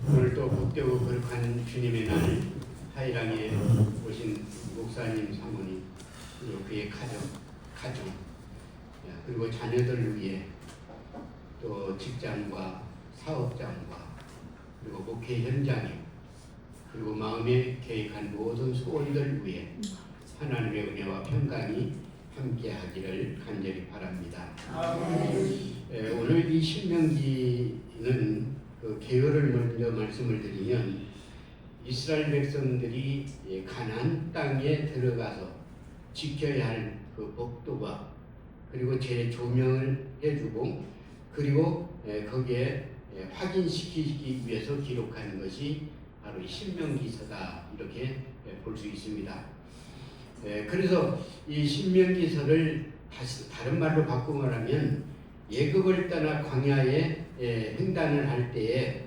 오늘 또 복되고 거룩한 주님의 날 하이랑에 오신 목사님, 사모님, 그리고 그의 가정, 그리고 자녀들을 위해 또 직장과 사업장과 그리고 목회 현장에 그리고 마음에 계획한 모든 소원들 위해 하나님의 은혜와 평강이 함께하기를 간절히 바랍니다. 오늘 이 신명기는 그 개요를 먼저 말씀을 드리면 이스라엘 백성들이 가나안 땅에 들어가서 지켜야 할 그 법도가 그리고 재조명을 해주고 그리고 거기에 확인시키기 위해서 기록하는 것이 바로 이 신명기서다 이렇게 볼 수 있습니다. 그래서 이 신명기서를 다른 말로 바꾸고 말하면 애굽을 떠나 광야에 횡단을 할 때에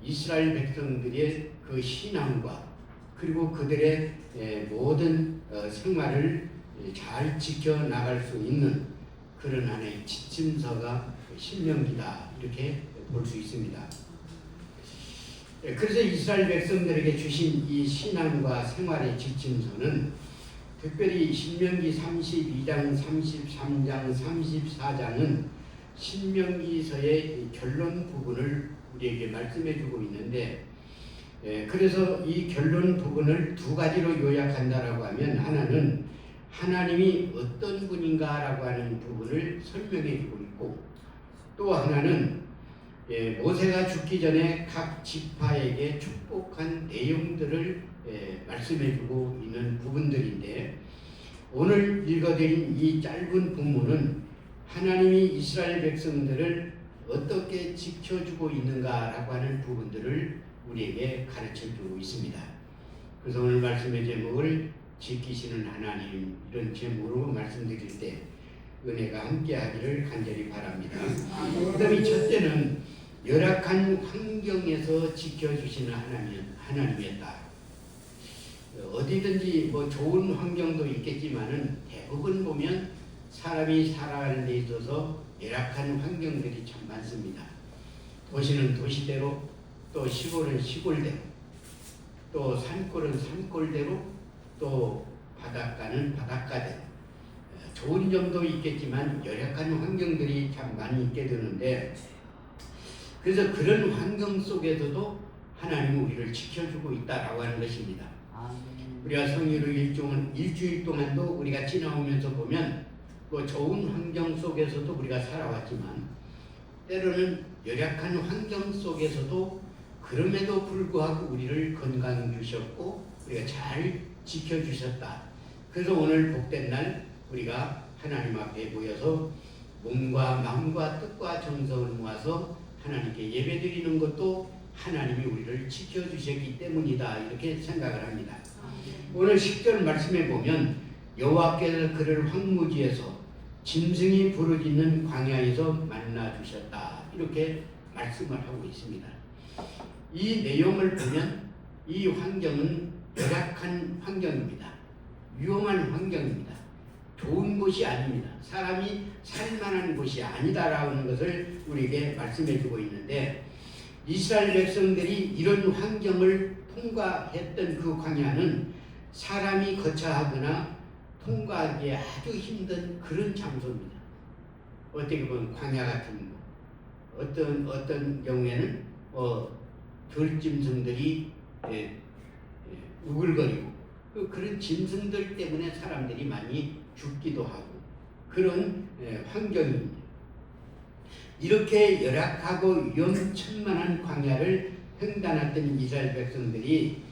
이스라엘 백성들의 그 신앙과 그리고 그들의 모든 생활을 잘 지켜나갈 수 있는 그런 하나의 지침서가 신명기다 이렇게 볼 수 있습니다. 그래서 이스라엘 백성들에게 주신 이 신앙과 생활의 지침서는 특별히 신명기 32장, 33장, 34장은 신명기서의 결론 부분을 우리에게 말씀해 주고 있는데 그래서 이 결론 부분을 두 가지로 요약한다라고 하면 하나는 하나님이 어떤 분인가라고 하는 부분을 설명해 주고 있고 또 하나는 모세가 죽기 전에 각 지파에게 축복한 내용들을 말씀해 주고 있는 부분들인데 오늘 읽어드린 이 짧은 본문은 하나님이 이스라엘 백성들을 어떻게 지켜주고 있는가라고 하는 부분들을 우리에게 가르쳐주고 있습니다. 그래서 오늘 말씀의 제목을 지키시는 하나님 이런 제목으로 말씀드릴 때 은혜가 함께하기를 간절히 바랍니다. 그 다음에 첫째는 열악한 환경에서 지켜주시는 하나님이었다. 어디든지 뭐 좋은 환경도 있겠지만은 대부분 보면 사람이 살아가는 데 있어서 열악한 환경들이 참 많습니다. 도시는 도시대로 또 시골은 시골대로 또 산골은 산골대로 또 바닷가는 바닷가대로 좋은 점도 있겠지만 열악한 환경들이 참 많이 있게 되는데 그래서 그런 환경 속에서도 하나님은 우리를 지켜주고 있다라고 하는 것입니다. 우리가 성의로 일주일 동안도 우리가 지나오면서 보면 뭐 좋은 환경 속에서도 우리가 살아왔지만 때로는 열악한 환경 속에서도 그럼에도 불구하고 우리를 건강 주셨고 우리가 잘 지켜주셨다. 그래서 오늘 복된 날 우리가 하나님 앞에 모여서 몸과 마음과 뜻과 정성을 모아서 하나님께 예배드리는 것도 하나님이 우리를 지켜주셨기 때문이다 이렇게 생각을 합니다. 오늘 10절 말씀에 보면 여호와께서 그를 황무지에서 짐승이 부르짖는 광야에서 만나주셨다 이렇게 말씀을 하고 있습니다. 이 내용을 보면 이 환경은 열악한 환경입니다. 위험한 환경입니다. 좋은 곳이 아닙니다. 사람이 살만한 곳이 아니다라는 것을 우리에게 말씀해 주고 있는데 이스라엘 백성들이 이런 환경을 통과했던 그 광야는 사람이 거처하거나 통과하기 아주 힘든 그런 장소입니다. 어떻게 보면 광야 같은 거 어떤 경우에는 들짐승들이 우글거리고 그런 짐승들 때문에 사람들이 많이 죽기도 하고 그런 환경입니다. 이렇게 열악하고 위험천만한 광야를 횡단했던 이스라엘 백성들이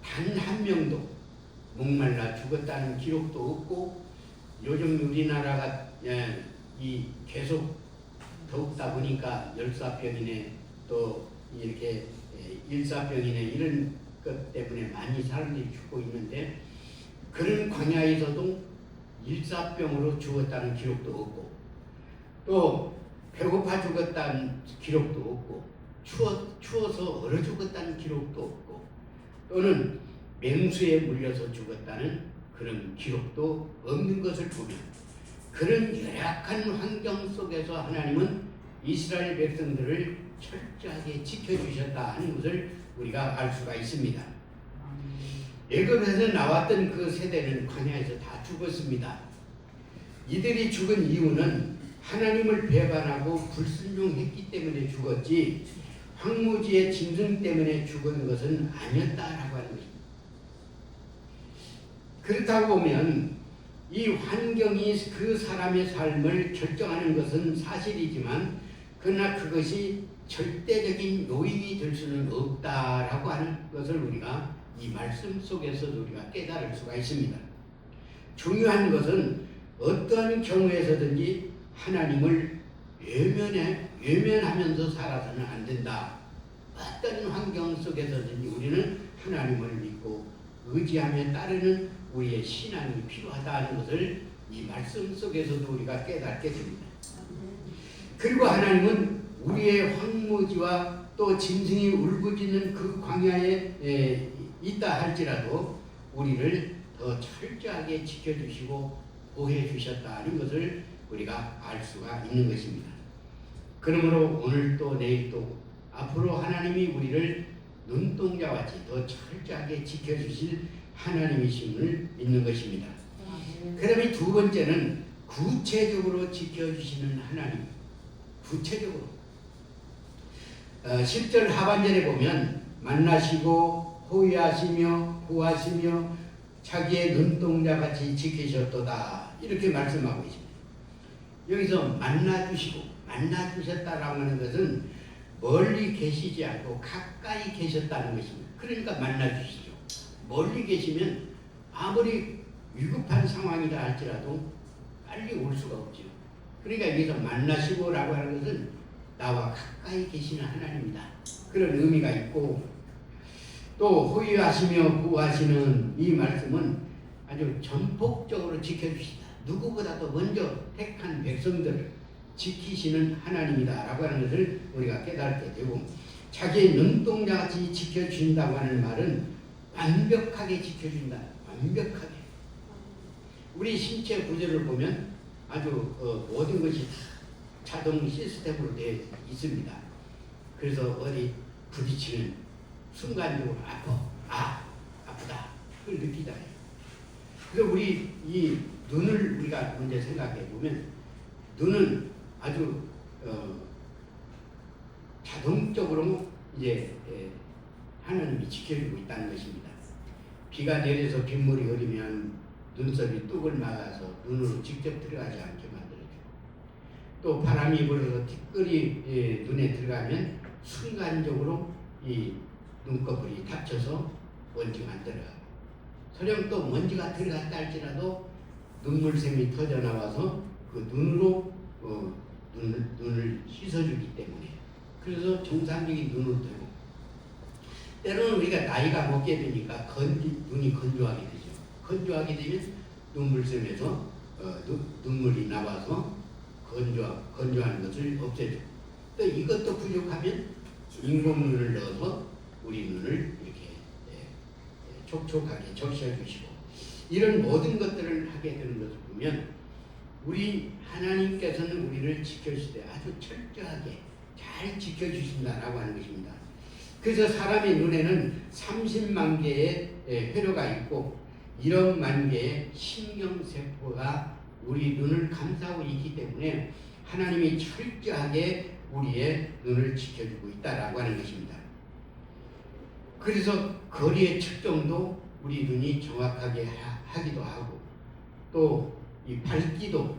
단 한 명도 목말라 죽었다는 기록도 없고 요즘 우리나라가 계속 더욱다 보니까 열사병이네 또 이렇게 일사병이네 이런 것 때문에 많이 사람들이 죽고 있는데 그런 광야에서도 일사병으로 죽었다는 기록도 없고 또 배고파 죽었다는 기록도 없고 추워서 얼어 죽었다는 기록도 없고 또는 맹수에 물려서 죽었다는 그런 기록도 없는 것을 보면 그런 열악한 환경 속에서 하나님은 이스라엘 백성들을 철저하게 지켜주셨다 하는 것을 우리가 알 수가 있습니다. 애굽에서 나왔던 그 세대는 광야에서 다 죽었습니다. 이들이 죽은 이유는 하나님을 배반하고 불순종했기 때문에 죽었지 황무지의 짐승 때문에 죽은 것은 아니었다라고 하는 것입니다. 그렇다고 보면 이 환경이 그 사람의 삶을 결정하는 것은 사실이지만 그러나 그것이 절대적인 요인이 될 수는 없다라고 하는 것을 우리가 이 말씀 속에서 우리가 깨달을 수가 있습니다. 중요한 것은 어떤 경우에서든지 하나님을 외면하면서 살아서는 안 된다. 어떤 환경 속에서든지 우리는 하나님을 믿고 의지하며 따르는 우리의 신앙이 필요하다는 것을 이 말씀 속에서도 우리가 깨닫게 됩니다. 그리고 하나님은 우리의 황무지와 또 짐승이 울부짖는 그 광야에 있다 할지라도 우리를 더 철저하게 지켜주시고 보호해 주셨다는 것을 우리가 알 수가 있는 것입니다. 그러므로 오늘 또 내일 또 앞으로 하나님이 우리를 눈동자같이 더 철저하게 지켜주실 하나님이심을 믿는 것입니다. 그다음에 두 번째는 구체적으로 지켜주시는 하나님. 구체적으로 10절 하반절에 보면 만나시고 호위하시며 구하시며 자기의 눈동자같이 지키셨도다 이렇게 말씀하고 있습니다. 여기서 만나주셨다라고 하는 것은 멀리 계시지 않고 가까이 계셨다는 것입니다. 그러니까 만나주시죠. 멀리 계시면 아무리 위급한 상황이다 할지라도 빨리 올 수가 없죠. 그러니까 여기서 만나시고라고 하는 것은 나와 가까이 계시는 하나님이다. 그런 의미가 있고 또 호위하시며 구하시는 이 말씀은 아주 전폭적으로 지켜주시다. 누구보다도 먼저 택한 백성들을 지키시는 하나님이다라고 하는 것을 우리가 깨닫게 되고 자기의 눈동자같이 지켜주신다고 하는 말은 완벽하게 지켜준다. 완벽하게. 우리 신체 구조를 보면 아주 모든 것이 자동 시스템으로 되어 있습니다. 그래서 어디 부딪히는 순간적으로 아프다 그걸 느끼잖아요. 그래서 우리 이 눈을 우리가 먼저 생각해 보면 눈은 아주 자동적으로 이제 하나님이 지켜주고 있다는 것입니다. 비가 내려서 빗물이 흐르면 눈썹이 뚝을 막아서 눈으로 직접 들어가지 않게 만들어주고 또 바람이 불어서 티끌이 눈에 들어가면 순간적으로 이 눈꺼풀이 닫혀서 먼지가 안 들어가고 설령 또 먼지가 들어갔다 할지라도 눈물샘이 터져나와서 그 눈으로 눈을 씻어주기 때문에 그래서 정상적인 눈으로 되고 때로는 우리가 나이가 먹게 되니까 눈이 건조하게 되죠. 건조하게 되면 눈물샘에서 눈물이 나와서 건조한 것을 없애주고 또 이것도 부족하면 인공눈을 넣어서 우리 눈을 이렇게 촉촉하게 적셔주시고 이런 모든 것들을 하게 되는 것을 보면 우리 하나님께서는 우리를 지켜주시되 아주 철저하게 잘 지켜주신다라고 하는 것입니다. 그래서 사람의 눈에는 30만 개의 회로가 있고 1억만 개의 신경세포가 우리 눈을 감싸고 있기 때문에 하나님이 철저하게 우리의 눈을 지켜주고 있다라고 하는 것입니다. 그래서 거리의 측정도 우리 눈이 정확하게 하기도 하고 또 이 밝기도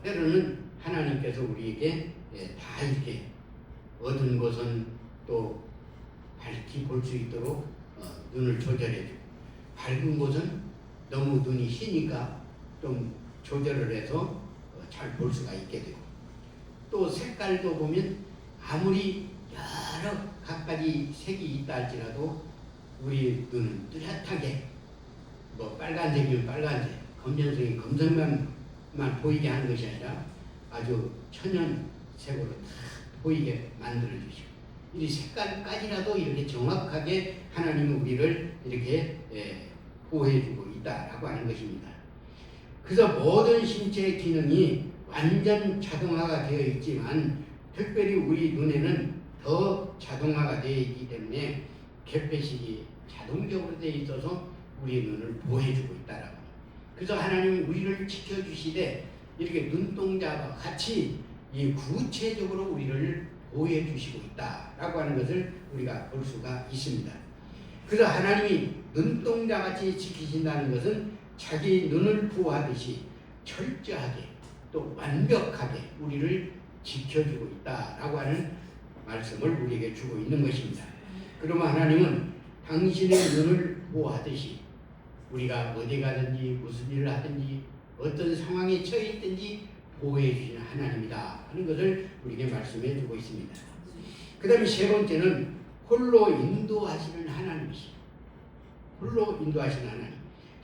때로는 하나님께서 우리에게 다 이렇게 어두운 곳은 또 밝게 볼 수 있도록 눈을 조절해주고 밝은 곳은 너무 눈이 희니까 좀 조절을 해서 잘 볼 수가 있게 되고 또 색깔도 보면 아무리 여러 갖가지 색이 있다 할지라도 우리 눈은 뚜렷하게 뭐 빨간색이면 빨간색, 검정색이 검정만 보이게 하는 것이 아니라 아주 천연색으로 다 보이게 만들어주시고 이 색깔까지라도 이렇게 정확하게 하나님은 우리를 이렇게 보호해주고 있다라고 하는 것입니다. 그래서 모든 신체의 기능이 완전 자동화가 되어 있지만 특별히 우리 눈에는 더 자동화가 되어 있기 때문에 개폐식이 자동적으로 되어 있어서 우리의 눈을 보호해주고 있다라고. 그래서 하나님이 우리를 지켜주시되 이렇게 눈동자와 같이 이 구체적으로 우리를 보호해 주시고 있다라고 하는 것을 우리가 볼 수가 있습니다. 그래서 하나님이 눈동자같이 지키신다는 것은 자기 눈을 보호하듯이 철저하게 또 완벽하게 우리를 지켜주고 있다라고 하는 말씀을 우리에게 주고 있는 것입니다. 그러면 하나님은 당신의 눈을 보호하듯이 우리가 어디 가든지 무슨 일을 하든지 어떤 상황에 처해 있든지 보호해 주시는 하나님이다 하는 것을 우리에게 말씀해 주고 있습니다. 그 다음에 세 번째는 홀로 인도하시는 하나님이시죠. 홀로 인도하시는 하나님.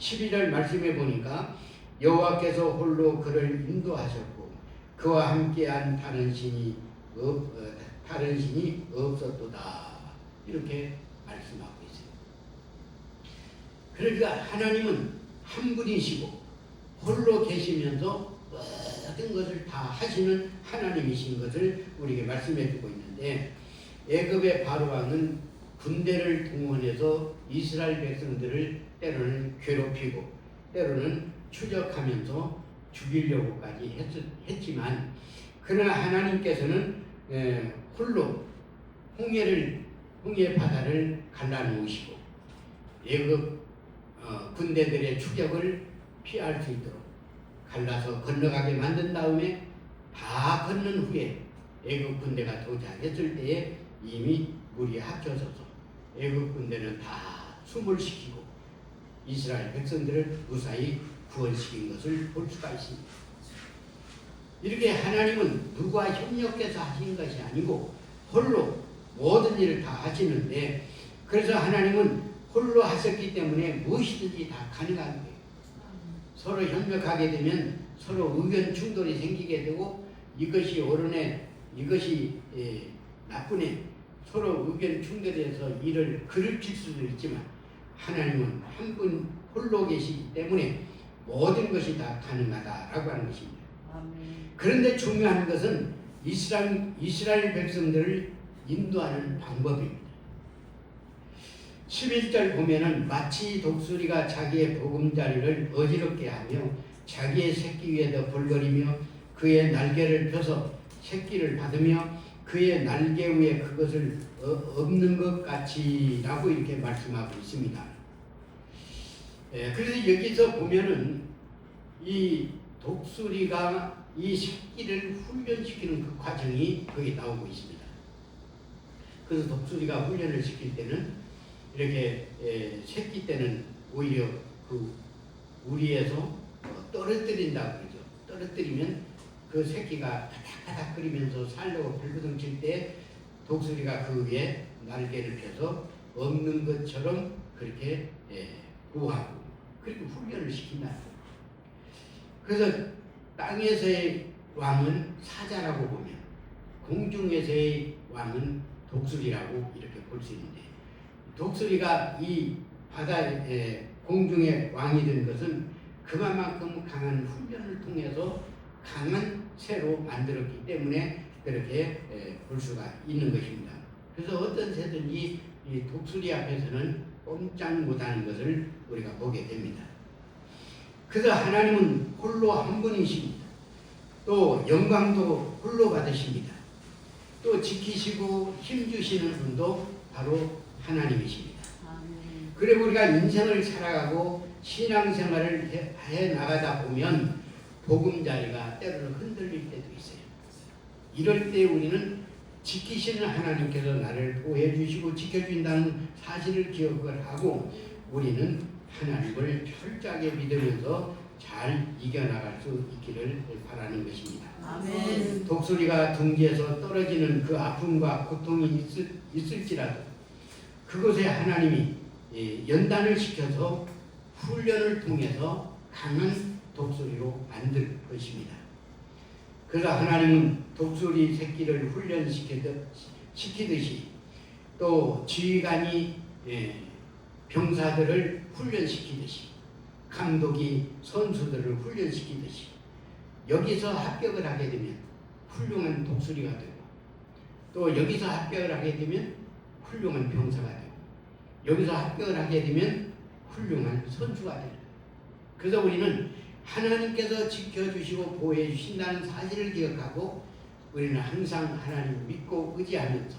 11절 말씀해 보니까 여호와께서 홀로 그를 인도하셨고 그와 함께한 다른 신이 없었도다. 이렇게 말씀하고 있어요. 그러니까 하나님은 한 분이시고 홀로 계시면서 모든 것을 다 하시는 하나님이신 것을 우리에게 말씀해 주고 있는데, 애굽의 바로왕은 군대를 동원해서 이스라엘 백성들을 때로는 괴롭히고 때로는 추적하면서 죽이려고까지 했지만, 그러나 하나님께서는 홀로 홍해 바다를 갈라놓으시고 애굽 군대들의 추격을 피할 수 있도록 갈라서 건너가게 만든 다음에 다 건넌 후에 애굽 군대가 도착했을 때에 이미 물이 합쳐져서 애굽 군대는 다 숨을 시키고 이스라엘 백성들을 무사히 구원시킨 것을 볼 수가 있습니다. 이렇게 하나님은 누구와 협력해서 하시는 것이 아니고 홀로 모든 일을 다 하시는데, 그래서 하나님은 홀로 하셨기 때문에 무엇이든지 다 가능한 거예요. 서로 협력하게 되면 서로 의견 충돌이 생기게 되고 이것이 옳으네 이것이 나쁘네 서로 의견 충돌해서 일을 그르칠 수도 있지만, 하나님은 한 분 홀로 계시기 때문에 모든 것이 다 가능하다라고 하는 것입니다. 그런데 중요한 것은 이스라엘 백성들을 인도하는 방법입니다. 11절 보면은 마치 독수리가 자기의 보금자리를 어지럽게 하며 자기의 새끼 위에다 벌거리며 그의 날개를 펴서 새끼를 받으며 그의 날개 위에 그것을 엎는 것 같이라고 이렇게 말씀하고 있습니다. 그래서 여기서 보면은 이 독수리가 이 새끼를 훈련시키는 그 과정이 거기 나오고 있습니다. 그래서 독수리가 훈련을 시킬 때는 이렇게 새끼 때는 오히려 그 우리에서 떨어뜨린다고 그러죠. 떨어뜨리면 그 새끼가 바닥바닥거리면서 살려고 발버둥 칠 때 독수리가 그 위에 날개를 펴서 엎는 것처럼 그렇게 구하고 그리고 훈련을 시킨다. 그래서 땅에서의 왕은 사자라고 보면 공중에서의 왕은 독수리라고 이렇게 볼 수 있는데, 독수리가 이 바다의 공중의 왕이 된 것은 그만큼 강한 훈련을 통해서 강한 새로 만들었기 때문에 그렇게 볼 수가 있는 것입니다. 그래서 어떤 새든지 이 독수리 앞에서는 꼼짝 못하는 것을 우리가 보게 됩니다. 그래서 하나님은 홀로 한 분이십니다. 또 영광도 홀로 받으십니다. 또 지키시고 힘주시는 분도 바로 하나님이십니다. 그리고 우리가 인생을 살아가고 신앙생활을 해 나가다 보면 보금자리가 때로는 흔들릴 때도 있어요. 이럴 때 우리는 지키시는 하나님께서 나를 보호해 주시고 지켜준다는 사실을 기억을 하고 우리는 하나님을 철저하게 믿으면서 잘 이겨나갈 수 있기를 바라는 것입니다. 아멘. 독수리가 둥지에서 떨어지는 그 아픔과 고통이 있을지라도 그것에 하나님이 연단을 시켜서 훈련을 통해서 강한 독수리로 만들 것입니다. 그래서 하나님은 독수리 새끼를 훈련시키듯이 또 지휘관이 병사들을 훈련시키듯이 감독이 선수들을 훈련시키듯이 여기서 합격을 하게 되면 훌륭한 독수리가 되고 또 여기서 합격을 하게 되면 훌륭한 병사가 되고 여기서 합격을 하게 되면 훌륭한 선수가 되는. 그래서 우리는 하나님께서 지켜주시고 보호해 주신다는 사실을 기억하고 우리는 항상 하나님 믿고 의지하면서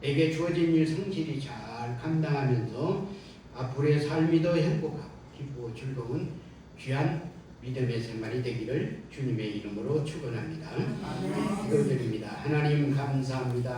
내게 주어진 일 성실히 잘 감당하면서 앞으로의 삶이 더 행복하고 기쁘고 즐거운 귀한 믿음의 생활이 되기를 주님의 이름으로 축원합니다. 기도드립니다. 하나님 감사합니다.